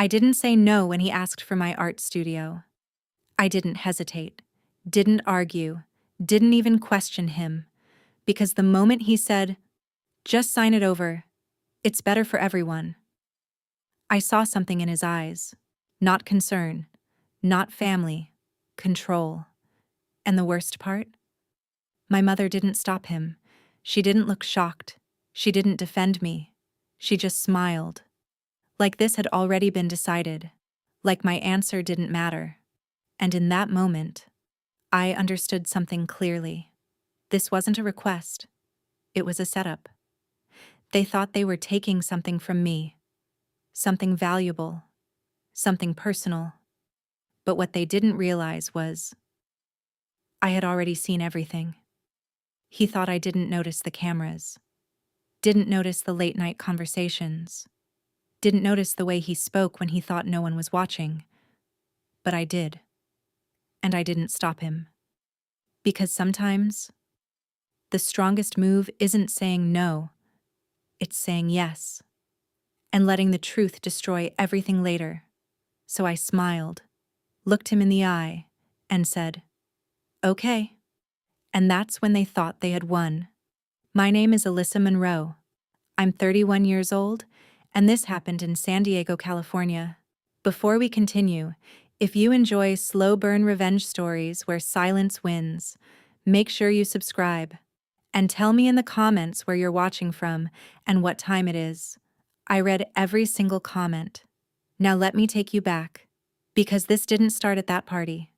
I didn't say no when he asked for my art studio. I didn't hesitate, didn't argue, didn't even question him, because the moment he said, "Just sign it over, it's better for everyone," I saw something in his eyes. Not concern, not family, control. And the worst part? My mother didn't stop him. She didn't look shocked. She didn't defend me. She just smiled. Like this had already been decided. Like my answer didn't matter. And in that moment, I understood something clearly. This wasn't a request. It was a setup. They thought they were taking something from me. Something valuable. Something personal. But what they didn't realize was I had already seen everything. He thought I didn't notice the cameras. Didn't notice the late-night conversations. Didn't notice the way he spoke when he thought no one was watching. But I did. And I didn't stop him. Because sometimes, the strongest move isn't saying no, it's saying yes. And letting the truth destroy everything later. So I smiled, looked him in the eye, and said, "Okay." And that's when they thought they had won. My name is Alyssa Monroe. I'm 31 years old, and this happened in San Diego, California. Before we continue, if you enjoy slow burn revenge stories where silence wins, make sure you subscribe. And tell me in the comments where you're watching from and what time it is. I read every single comment. Now let me take you back. Because this didn't start at that party.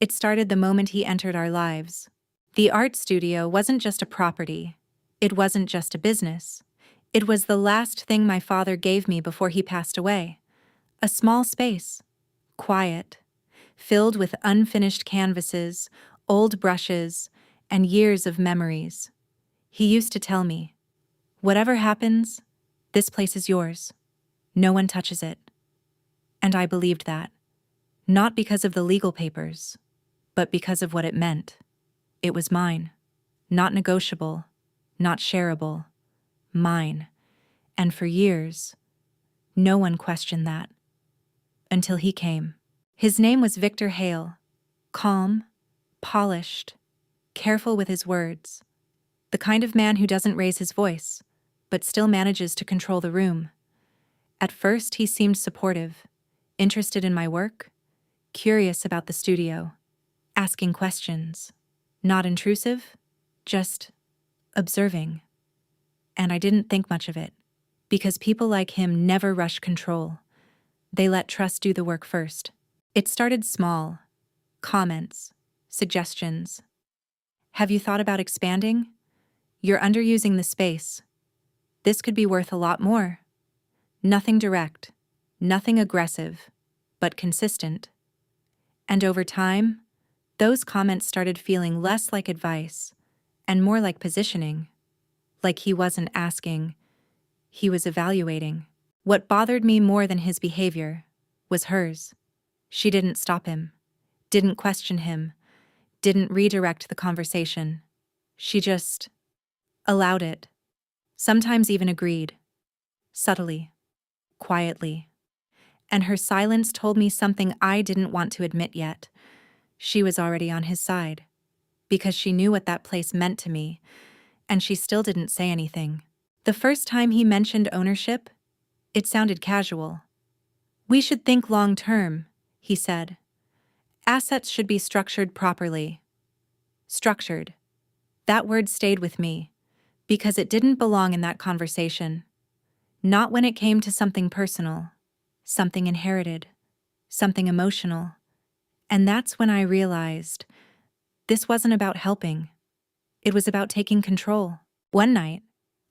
It started the moment he entered our lives. The art studio wasn't just a property. It wasn't just a business. It was the last thing my father gave me before he passed away. A small space. Quiet. Filled with unfinished canvases, old brushes, and years of memories. He used to tell me, "Whatever happens, this place is yours. No one touches it." And I believed that. Not because of the legal papers, but because of what it meant. It was mine. Not negotiable, not shareable. Mine. And for years, no one questioned that. Until he came. His name was Victor Hale. Calm, polished, careful with his words. The kind of man who doesn't raise his voice, but still manages to control the room. At first, he seemed supportive, interested in my work, curious about the studio, asking questions. Not intrusive, just observing. And I didn't think much of it, because people like him never rush control. They let trust do the work first. It started small. Comments, suggestions. "Have you thought about expanding? You're underusing the space. This could be worth a lot more." Nothing direct, nothing aggressive, but consistent. And over time, those comments started feeling less like advice and more like positioning. Like he wasn't asking, he was evaluating. What bothered me more than his behavior was hers. She didn't stop him, didn't question him, didn't redirect the conversation. She just allowed it. Sometimes even agreed. Subtly, quietly. And her silence told me something I didn't want to admit yet. She was already on his side. Because she knew what that place meant to me, and she still didn't say anything. The first time he mentioned ownership, it sounded casual. "We should think long-term," he said. "Assets should be structured properly." Structured. That word stayed with me, because it didn't belong in that conversation. Not when it came to something personal, something inherited, something emotional. And that's when I realized this wasn't about helping. It was about taking control. One night,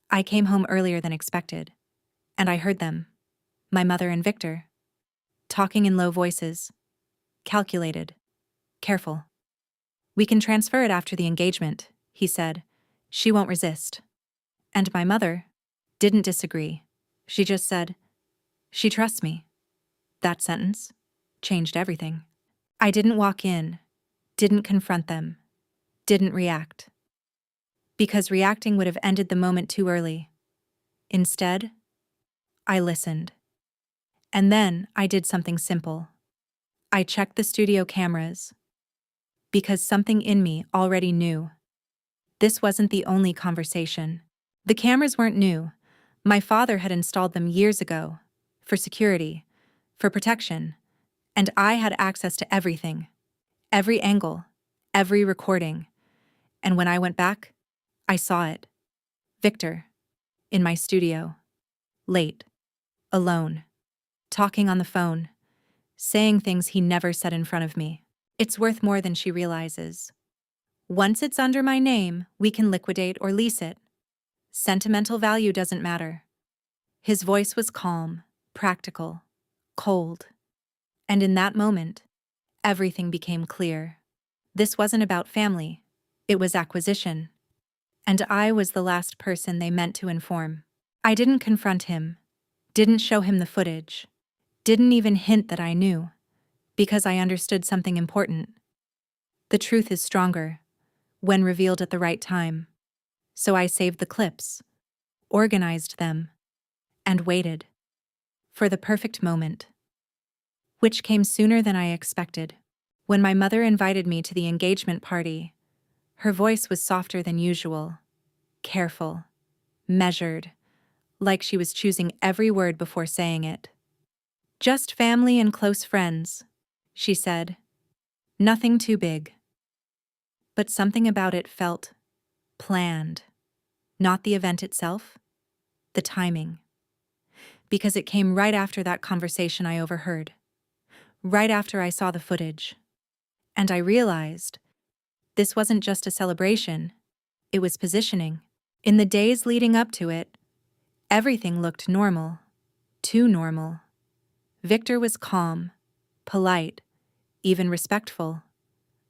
I came home earlier than expected, and I heard them, my mother and Victor, talking in low voices, calculated, careful. "We can transfer it after the engagement," he said. "She won't resist." And my mother didn't disagree. She just said, "She trusts me." That sentence changed everything. I didn't walk in, didn't confront them, didn't react. Because reacting would have ended the moment too early. Instead, I listened. And then I did something simple. I checked the studio cameras because something in me already knew. This wasn't the only conversation. The cameras weren't new. My father had installed them years ago, for security, for protection, and I had access to everything, every angle, every recording. And when I went back, I saw it. Victor, in my studio, late, alone, talking on the phone, saying things he never said in front of me. It's worth more than she realizes. Once it's under my name, we can liquidate or lease it. Sentimental value doesn't matter. His voice was calm, practical, cold. And in that moment, everything became clear. This wasn't about family. It was acquisition. And I was the last person they meant to inform. I didn't confront him, didn't show him the footage, didn't even hint that I knew, because I understood something important. The truth is stronger when revealed at the right time. So I saved the clips, organized them, and waited for the perfect moment, which came sooner than I expected. When my mother invited me to the engagement party, her voice was softer than usual, careful, measured, like she was choosing every word before saying it. "Just family and close friends," she said. "Nothing too big." But something about it felt planned. Not the event itself, the timing. Because it came right after that conversation I overheard. Right after I saw the footage. And I realized this wasn't just a celebration, it was positioning. In the days leading up to it, everything looked normal. Too normal. Victor was calm, polite, even respectful.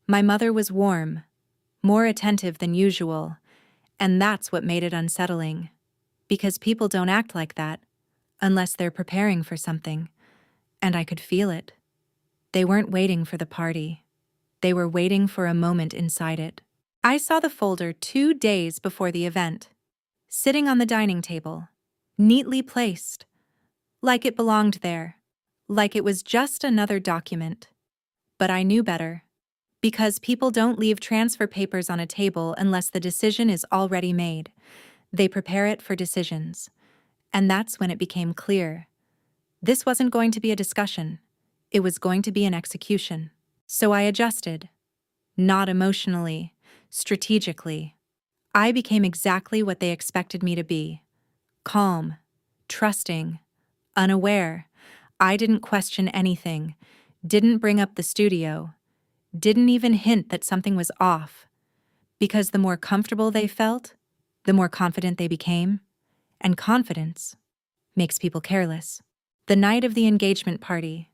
My mother was warm, more attentive than usual, and that's what made it unsettling. Because people don't act like that unless they're preparing for something, and I could feel it. They weren't waiting for the party. They were waiting for a moment inside it. I saw the folder 2 days before the event, sitting on the dining table, neatly placed, like it belonged there, like it was just another document. But I knew better, because people don't leave transfer papers on a table unless the decision is already made. They prepare it for decisions. And that's when it became clear. This wasn't going to be a discussion. It was going to be an execution. So I adjusted. Not emotionally, strategically. I became exactly what they expected me to be. Calm, trusting, unaware. I didn't question anything, didn't bring up the studio, didn't even hint that something was off. Because the more comfortable they felt, the more confident they became. And confidence makes people careless. The night of the engagement party,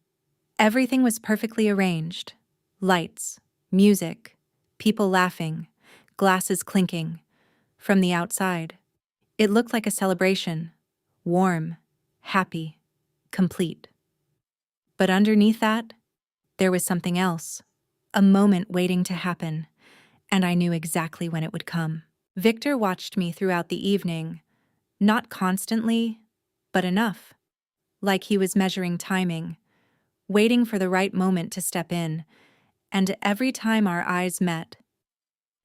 everything was perfectly arranged. Lights, music, people laughing, glasses clinking. From the outside, it looked like a celebration. Warm, happy, complete. But underneath that, there was something else. A moment waiting to happen, and I knew exactly when it would come. Victor watched me throughout the evening, not constantly, but enough. Like he was measuring timing, waiting for the right moment to step in, and every time our eyes met,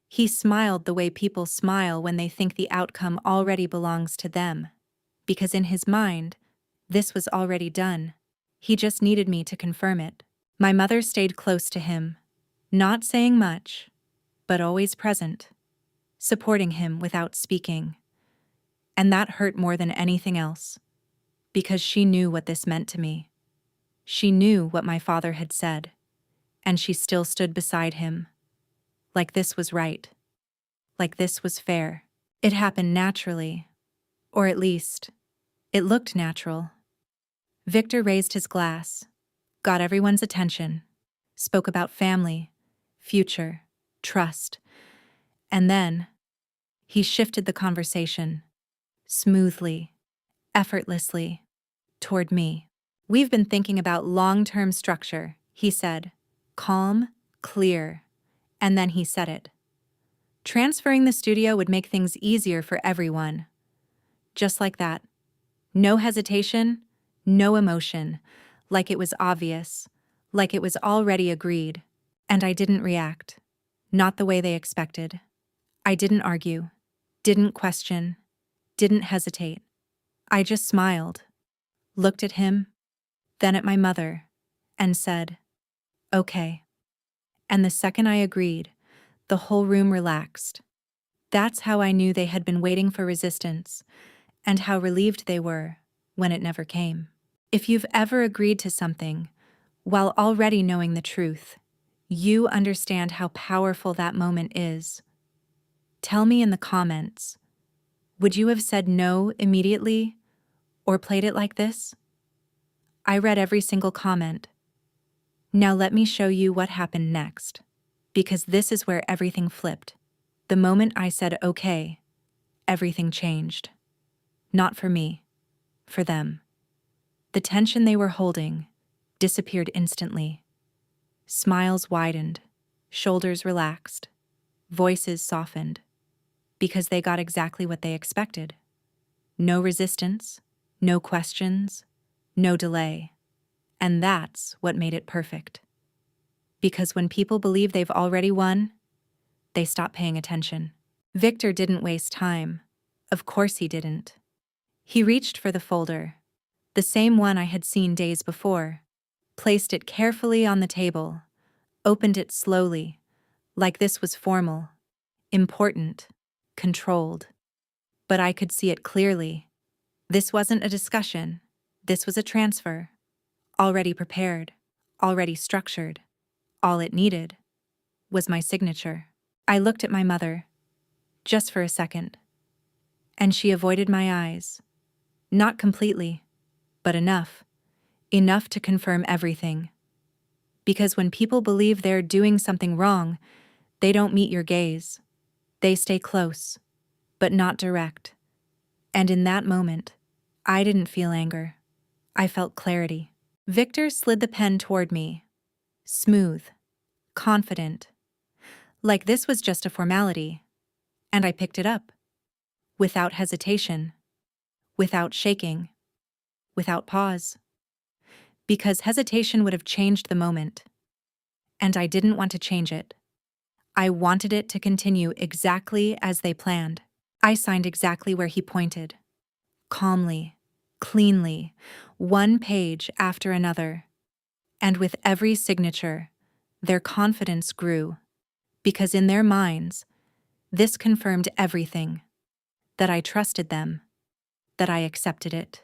he smiled the way people smile when they think the outcome already belongs to them. Because in his mind, this was already done. He just needed me to confirm it. My mother stayed close to him, not saying much, but always present, supporting him without speaking. And that hurt more than anything else, because she knew what this meant to me. She knew what my father had said, and she still stood beside him. Like this was right. Like this was fair. It happened naturally, or at least, it looked natural. Victor raised his glass, got everyone's attention, spoke about family, future, trust, and then he shifted the conversation, smoothly, effortlessly, toward me. "We've been thinking about long-term structure," he said, calm, clear, and then he said it. "Transferring the studio would make things easier for everyone." Just like that. No hesitation, No emotion, like it was obvious, like it was already agreed. And I didn't react. Not the way they expected. I didn't argue, didn't question, didn't hesitate. I just smiled, looked at him, then at my mother, and said, "Okay." And the second I agreed, the whole room relaxed. That's how I knew they had been waiting for resistance, and how relieved they were when it never came. If you've ever agreed to something, while already knowing the truth, you understand how powerful that moment is. Tell me in the comments, would you have said no immediately or played it like this? I read every single comment. Now let me show you what happened next, because this is where everything flipped. The moment I said okay, everything changed. Not for me, for them. The tension they were holding disappeared instantly. Smiles widened, shoulders relaxed, voices softened, because they got exactly what they expected. No resistance, no questions, no delay. And that's what made it perfect. Because when people believe they've already won, they stop paying attention. Victor didn't waste time. Of course he didn't. He reached for the folder, the same one I had seen days before, placed it carefully on the table, opened it slowly, like this was formal, important, controlled. But I could see it clearly. This wasn't a discussion. This was a transfer. Already prepared, already structured. All it needed was my signature. I looked at my mother, just for a second, and she avoided my eyes. Not completely, but enough. Enough to confirm everything. Because when people believe they're doing something wrong, they don't meet your gaze. They stay close, but not direct. And in that moment, I didn't feel anger. I felt clarity. Victor slid the pen toward me, smooth, confident, like this was just a formality, and I picked it up, without hesitation, without shaking, without pause. Because hesitation would have changed the moment, and I didn't want to change it. I wanted it to continue exactly as they planned. I signed exactly where he pointed, calmly, cleanly, one page after another. And with every signature, their confidence grew, because in their minds, this confirmed everything, that I trusted them, that I accepted it,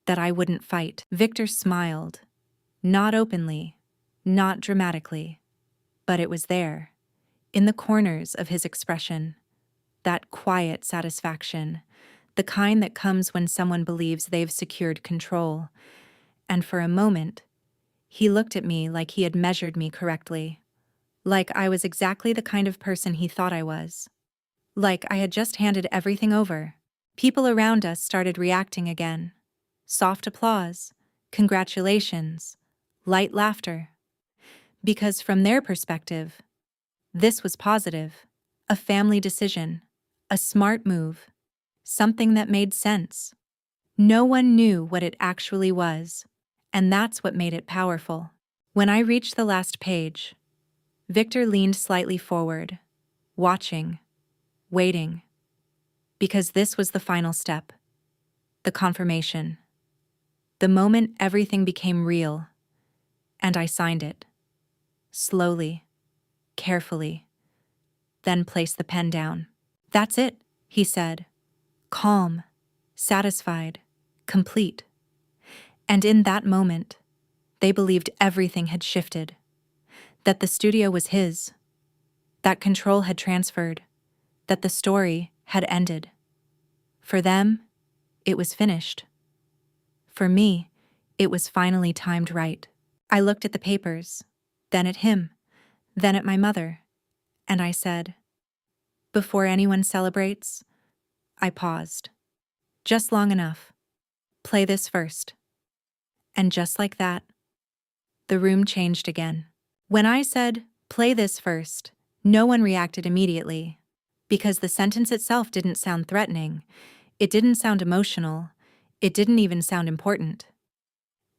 that I wouldn't fight. Victor smiled, not openly, not dramatically, but it was there, in the corners of his expression, that quiet satisfaction, the kind that comes when someone believes they've secured control. And for a moment, he looked at me like he had measured me correctly, like I was exactly the kind of person he thought I was, like I had just handed everything over. People around us started reacting again. Soft applause, congratulations, light laughter. Because from their perspective, this was positive, a family decision, a smart move, something that made sense. No one knew what it actually was, and that's what made it powerful. When I reached the last page, Victor leaned slightly forward, watching, waiting, because this was the final step, the confirmation, the moment everything became real, and I signed it, slowly, carefully, then placed the pen down. "That's it," he said, calm, satisfied, complete. And in that moment, they believed everything had shifted, that the studio was his, that control had transferred, that the story had ended. For them, it was finished. For me, it was finally timed right. I looked at the papers, then at him, then at my mother, and I said, "Before anyone celebrates," I paused. "Just long enough. Play this first." And just like that, the room changed again. When I said, "Play this first," no one reacted immediately, because the sentence itself didn't sound threatening, it didn't sound emotional, it didn't even sound important.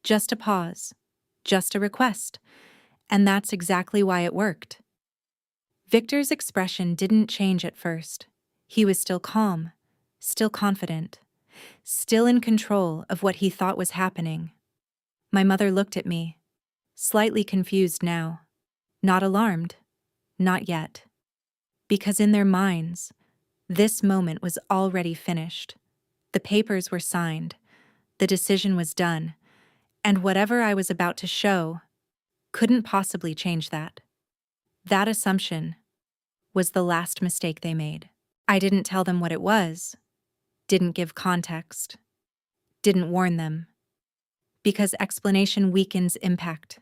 Just a pause. Just a request. And that's exactly why it worked. Victor's expression didn't change at first. He was still calm, still confident, still in control of what he thought was happening. My mother looked at me, slightly confused now. Not alarmed. Not yet. Because in their minds, this moment was already finished. The papers were signed, the decision was done, and whatever I was about to show couldn't possibly change that. That assumption was the last mistake they made. I didn't tell them what it was, didn't give context, didn't warn them, because explanation weakens impact.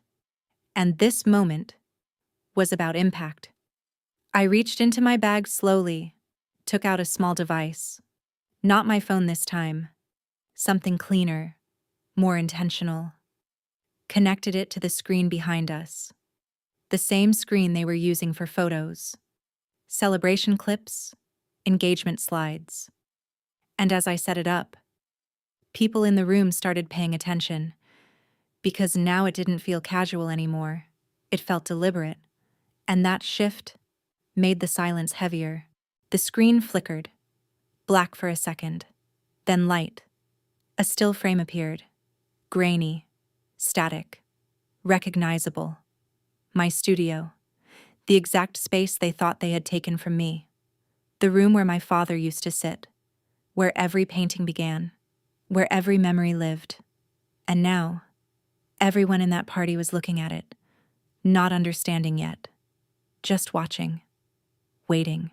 And this moment was about impact. I reached into my bag slowly, took out a small device. Not my phone this time. Something cleaner, more intentional. Connected it to the screen behind us. The same screen they were using for photos. Celebration clips, engagement slides. And as I set it up, people in the room started paying attention, because now it didn't feel casual anymore. It felt deliberate. And that shift made the silence heavier. The screen flickered, black for a second, then light. A still frame appeared, grainy, static, recognizable. My studio, the exact space they thought they had taken from me. The room where my father used to sit, where every painting began, where every memory lived. And now, everyone in that party was looking at it, not understanding yet, just watching, waiting,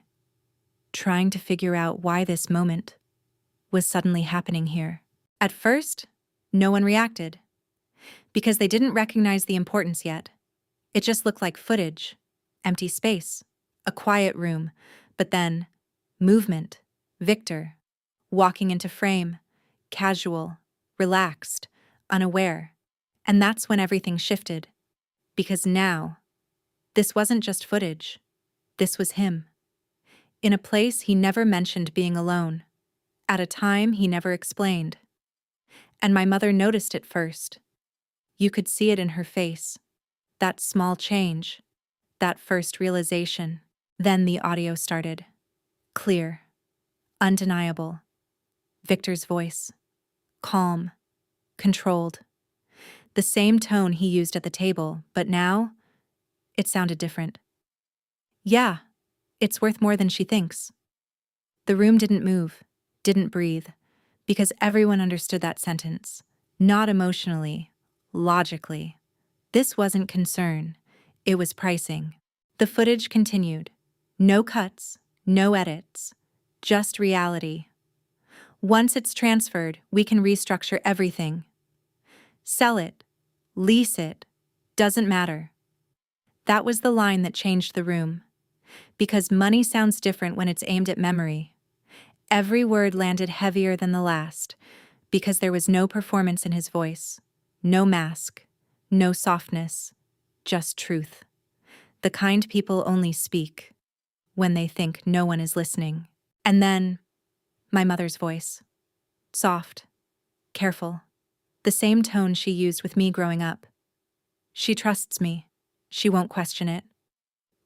trying to figure out why this moment was suddenly happening here. At first, no one reacted, because they didn't recognize the importance yet. It just looked like footage, empty space, a quiet room, but then, movement, Victor, walking into frame, casual, relaxed, unaware. And that's when everything shifted, because now, this wasn't just footage, this was him. In a place he never mentioned being alone, at a time he never explained. And my mother noticed it first. You could see it in her face. That small change. That first realization. Then the audio started. Clear. Undeniable. Victor's voice. Calm. Controlled. The same tone he used at the table, but now, it sounded different. Yeah, it's worth more than she thinks. The room didn't move, didn't breathe, because everyone understood that sentence. Not emotionally, logically. This wasn't concern, it was pricing. The footage continued. No cuts, no edits, just reality. Once it's transferred, we can restructure everything. Sell it, lease it, doesn't matter. That was the line that changed the room. Because money sounds different when it's aimed at memory. Every word landed heavier than the last, because there was no performance in his voice, no mask, no softness, just truth. The kind people only speak when they think no one is listening. And then, my mother's voice. Soft, careful, the same tone she used with me growing up. She trusts me. She won't question it.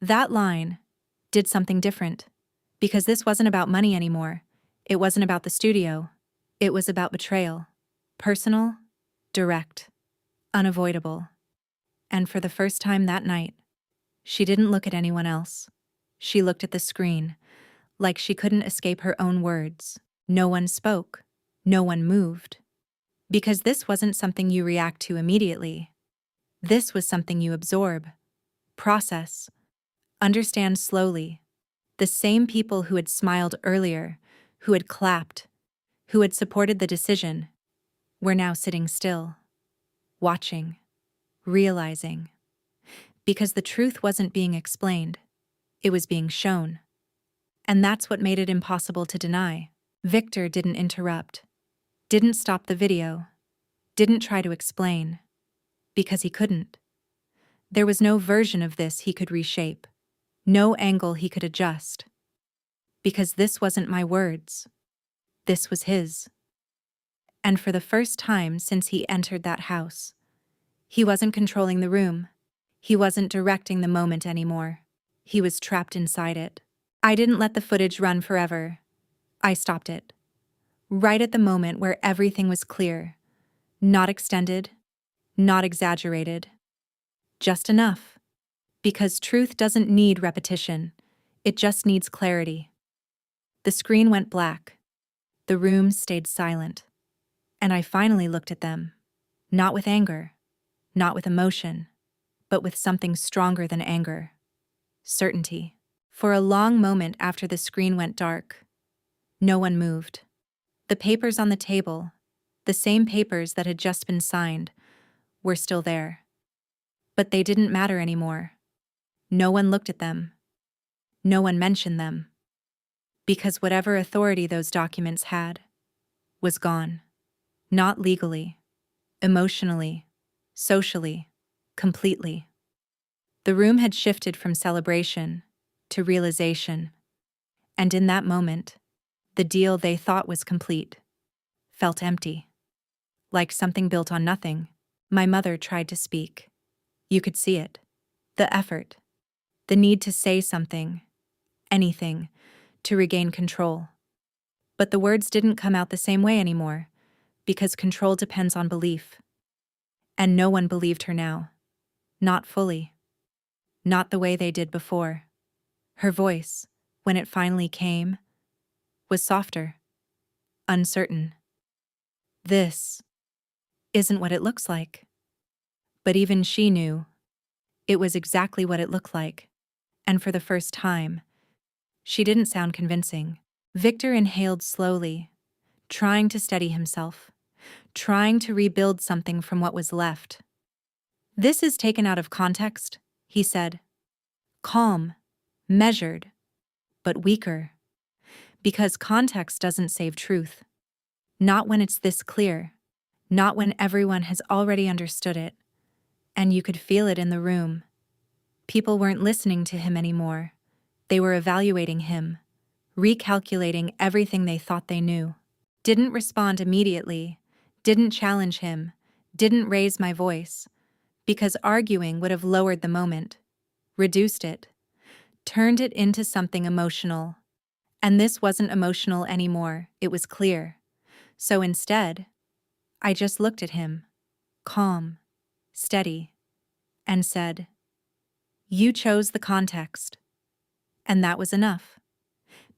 That line did something different, because this wasn't about money anymore. It wasn't about the studio. It was about betrayal. Personal, direct, unavoidable. And for the first time that night, she didn't look at anyone else. She looked at the screen, like she couldn't escape her own words. No one spoke. No one moved. Because this wasn't something you react to immediately. This was something you absorb, process, understand slowly. The same people who had smiled earlier, who had clapped, who had supported the decision, were now sitting still, watching, realizing. Because the truth wasn't being explained, it was being shown. And that's what made it impossible to deny. Victor didn't interrupt, didn't stop the video, didn't try to explain, because he couldn't. There was no version of this he could reshape, no angle he could adjust. Because this wasn't my words. This was his. And for the first time since he entered that house, He wasn't controlling the room. He wasn't directing the moment anymore. He was trapped inside it. I didn't let the footage run forever. I stopped it. Right at the moment where everything was clear. Not extended, not exaggerated. Just enough. Because truth doesn't need repetition. It just needs clarity. The screen went black. The room stayed silent. And I finally looked at them. Not with anger, not with emotion, but with something stronger than anger. Certainty. For a long moment after the screen went dark, no one moved. The papers on the table, the same papers that had just been signed, were still there. But they didn't matter anymore. No one looked at them. No one mentioned them. Because whatever authority those documents had was gone. Not legally, emotionally, socially, completely. The room had shifted from celebration to realization, and in that moment, the deal they thought was complete felt empty. Like something built on nothing. My mother tried to speak. You could see it. The effort. The need to say something, anything, to regain control. But the words didn't come out the same way anymore, because control depends on belief. And no one believed her now. Not fully. Not the way they did before. Her voice, when it finally came, was softer, uncertain. This isn't what it looks like. But even she knew it was exactly what it looked like. And for the first time, she didn't sound convincing. Victor inhaled slowly, trying to steady himself, trying to rebuild something from what was left. This is taken out of context, he said. Calm, measured, but weaker. Because context doesn't save truth. Not when it's this clear. Not when everyone has already understood it. And you could feel it in the room. People weren't listening to him anymore. They were evaluating him, recalculating everything they thought they knew. Didn't respond immediately, didn't challenge him, didn't raise my voice, because arguing would have lowered the moment, reduced it, turned it into something emotional. And this wasn't emotional anymore, it was clear. So instead, I just looked at him, calm, steady, and said, "You chose the context." And that was enough,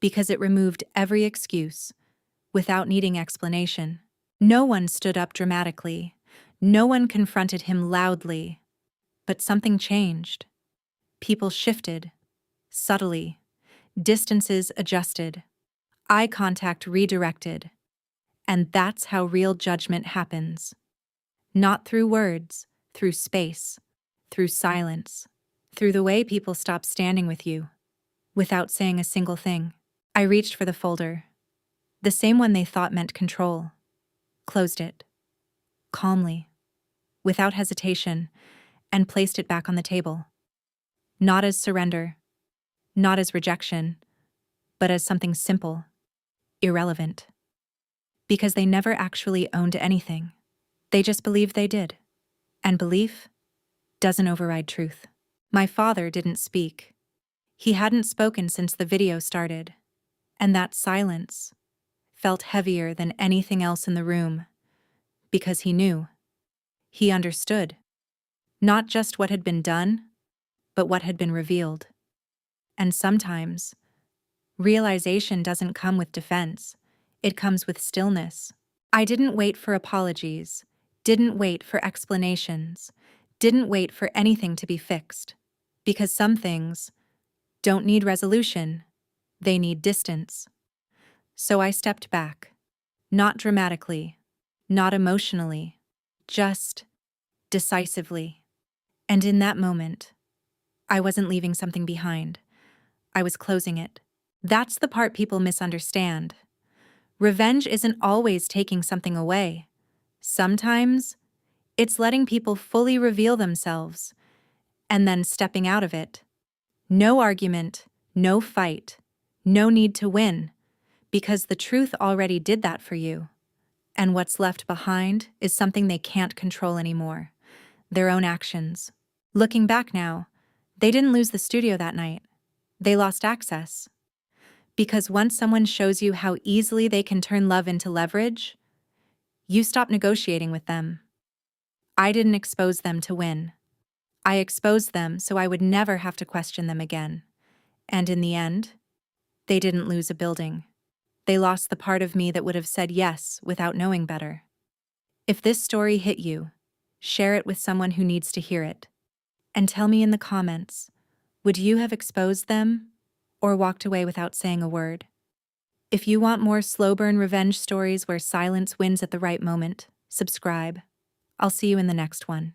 because it removed every excuse, without needing explanation. No one stood up dramatically. No one confronted him loudly. But something changed. People shifted, subtly. Distances adjusted. Eye contact redirected. And that's how real judgment happens. Not through words, through space, through silence, through the way people stop standing with you, without saying a single thing. I reached for the folder, the same one they thought meant control, closed it, calmly, without hesitation, and placed it back on the table. Not as surrender, not as rejection, but as something simple, irrelevant. Because they never actually owned anything. They just believed they did. And belief doesn't override truth. My father didn't speak. He hadn't spoken since the video started. And that silence felt heavier than anything else in the room. Because he knew. He understood. Not just what had been done, but what had been revealed. And sometimes, realization doesn't come with defense. It comes with stillness. I didn't wait for apologies, didn't wait for explanations, didn't wait for anything to be fixed. Because some things don't need resolution, they need distance. So I stepped back. Not dramatically, not emotionally, just decisively. And in that moment, I wasn't leaving something behind. I was closing it. That's the part people misunderstand. Revenge isn't always taking something away. Sometimes, it's letting people fully reveal themselves, and then stepping out of it. No argument, no fight, no need to win, because the truth already did that for you. And what's left behind is something they can't control anymore. their own actions. Looking back now, they didn't lose the studio that night. They lost access. Because once someone shows you how easily they can turn love into leverage, you stop negotiating with them. I didn't expose them to win. I exposed them so I would never have to question them again. And in the end, they didn't lose a building. They lost the part of me that would have said yes without knowing better. If this story hit you, share it with someone who needs to hear it. And tell me in the comments, would you have exposed them or walked away without saying a word? If you want more slow burn revenge stories where silence wins at the right moment, subscribe. I'll see you in the next one.